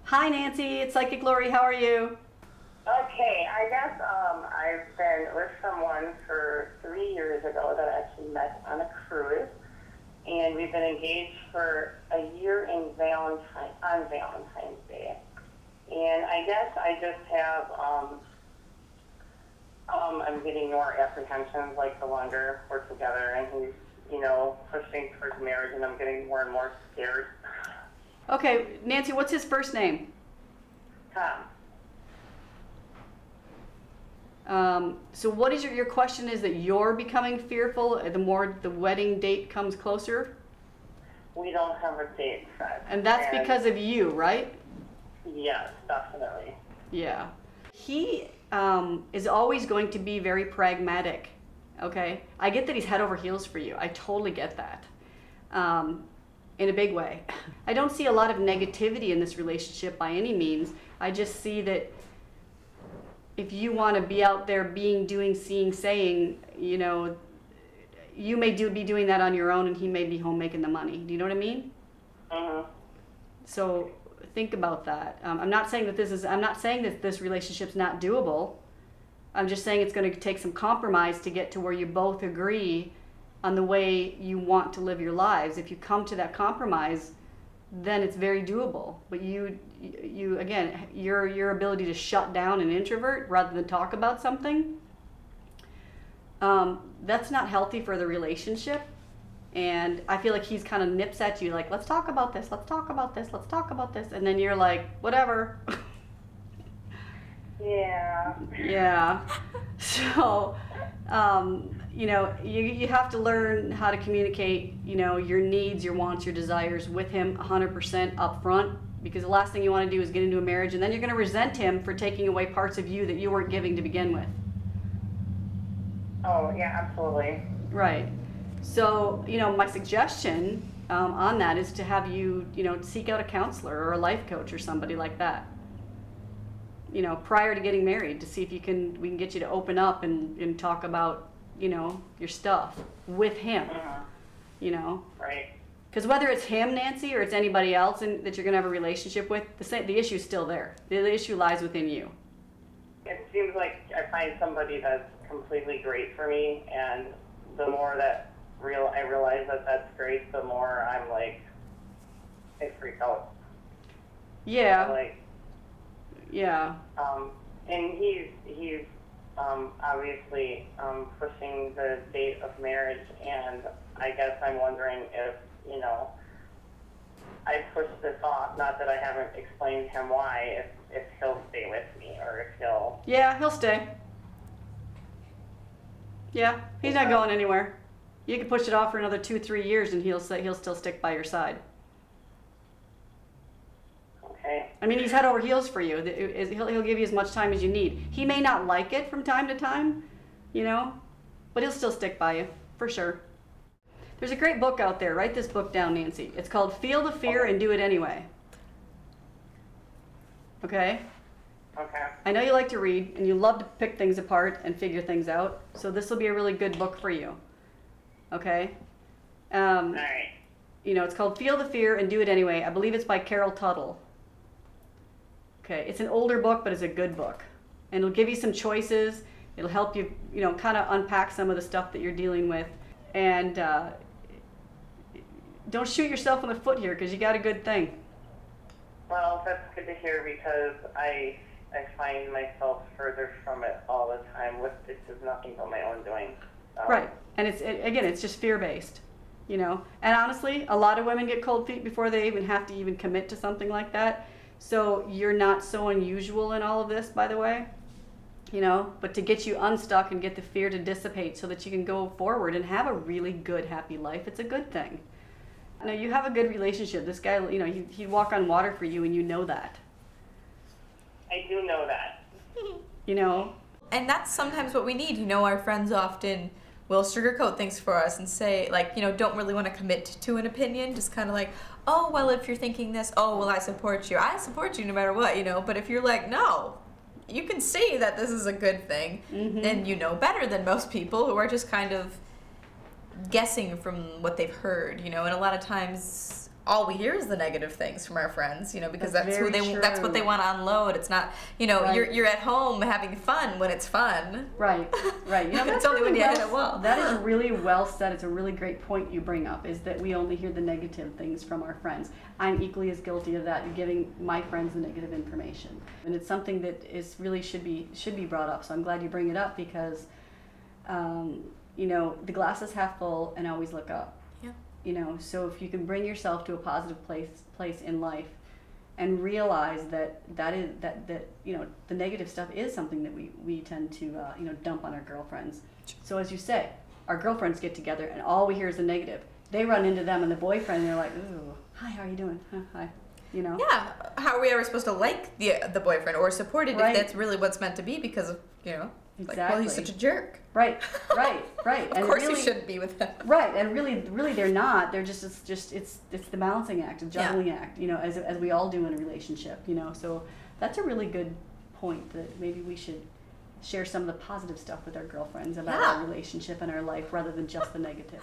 Hi Nancy, it's Psychic Lori. How are you? Okay, I guess I've been with someone for 3 years ago that I actually met on a cruise, and we've been engaged for a year on Valentine's Day. And I guess I just have, I'm getting more apprehensions like the longer we're together, and he's, pushing towards marriage, and I'm getting more and more scared. Okay, Nancy, what's his first name? Tom. So what is your question is that you're becoming fearful the more the wedding date comes closer? We don't have a date set. And that's because of you, right? Yes, definitely. Yeah. He is always going to be very pragmatic, okay? I get that he's head over heels for you. I totally get that. In a big way. I don't see a lot of negativity in this relationship by any means. I just see that if you want to be out there being, doing, seeing, saying, you may be doing that on your own, and he may be home making the money. Do you know what I mean? So think about that. I'm not saying that this relationship's not doable. I'm just saying it's going to take some compromise to get to where you both agree on the way you want to live your lives. If you come to that compromise, then it's very doable. But you again, your ability to shut down an introvert rather than talk about something, that's not healthy for the relationship. And I feel like he's kind of nips at you like, let's talk about this, let's talk about this, let's talk about this. And then you're like, whatever. Yeah. Yeah. So, you have to learn how to communicate, your needs, your wants, your desires with him 100% up front, because the last thing you want to do is get into a marriage and then you're going to resent him for taking away parts of you that you weren't giving to begin with. Oh, yeah, absolutely. Right. So, my suggestion on that is to have you, seek out a counselor or a life coach or somebody like that. Prior to getting married, to see if we can get you to open up and talk about, your stuff with him, Right. Because whether it's him, Nancy, or it's anybody else that you're going to have a relationship with, the issue's still there. The issue lies within you. It seems like I find somebody that's completely great for me, and the more that I realize that that's great, the more I'm like, I freak out. Yeah. Yeah. And he's obviously pushing the date of marriage, and I guess I'm wondering if, I pushed this off, not that I haven't explained to him why, if he'll stay with me, or if he'll... Yeah, he'll stay. Yeah, he's not going anywhere. You can push it off for another 2-3 years and he'll still stick by your side. Okay. I mean, he's head over heels for you. He'll give you as much time as you need. He may not like it from time to time, but he'll still stick by you, for sure. There's a great book out there. Write this book down, Nancy. It's called Feel the Fear and Do It Anyway. Okay? Okay. I know you like to read, and you love to pick things apart and figure things out, so this will be a really good book for you. Okay? All right. It's called Feel the Fear and Do It Anyway. I believe it's by Carol Tuttle. Okay, it's an older book, but it's a good book. And it'll give you some choices. It'll help you, kind of unpack some of the stuff that you're dealing with. And don't shoot yourself in the foot here, because you got a good thing. Well, that's good to hear, because I find myself further from it all the time. This is nothing but my own doing. Right, and it's just fear-based, And honestly, a lot of women get cold feet before they even have to even commit to something like that. So you're not so unusual in all of this, by the way, but to get you unstuck and get the fear to dissipate so that you can go forward and have a really good, happy life, it's a good thing. You have a good relationship. This guy, he'd walk on water for you, and you know that. I do know that. And that's sometimes what we need. Our friends often will sugarcoat things for us and say, don't really want to commit to an opinion, just kind of like, oh, well, if you're thinking this, oh, well, I support you. I support you no matter what, But if you're like, no, you can see that this is a good thing, and you know better than most people who are just kind of guessing from what they've heard, And a lot of times all we hear is the negative things from our friends, you know, because that's very that's what they true. want to unload. It's not, you know, Right. you're at home having fun when it's fun. Right, right. You know, It's that's only when really you hit a wall. That is really well said. It's a really great point you bring up, is that we only hear the negative things from our friends. I'm equally as guilty of that, giving my friends the negative information. And it's something that is really should be brought up. So I'm glad you bring it up, because you know, the glass is half full and always look up. Yeah. You know, so if you can bring yourself to a positive place in life, and realize that you know, the negative stuff is something that we tend to you know, dump on our girlfriends. So as you say, our girlfriends get together and all we hear is the negative. They run into them and the boyfriend, and they're like, ooh, hi, how are you doing? Huh, hi. You know? Yeah. How are we ever supposed to like the boyfriend or support it Right. if that's really what's meant to be? Because of, you know, like, well, Exactly. he's such a jerk. Right, right, right. Of course you shouldn't be with him. Right, and really they're not. They're just it's the balancing act, the juggling act, you know, as we all do in a relationship, you know. So that's a really good point, that maybe we should share some of the positive stuff with our girlfriends about Yeah. our relationship and our life, rather than just the negative.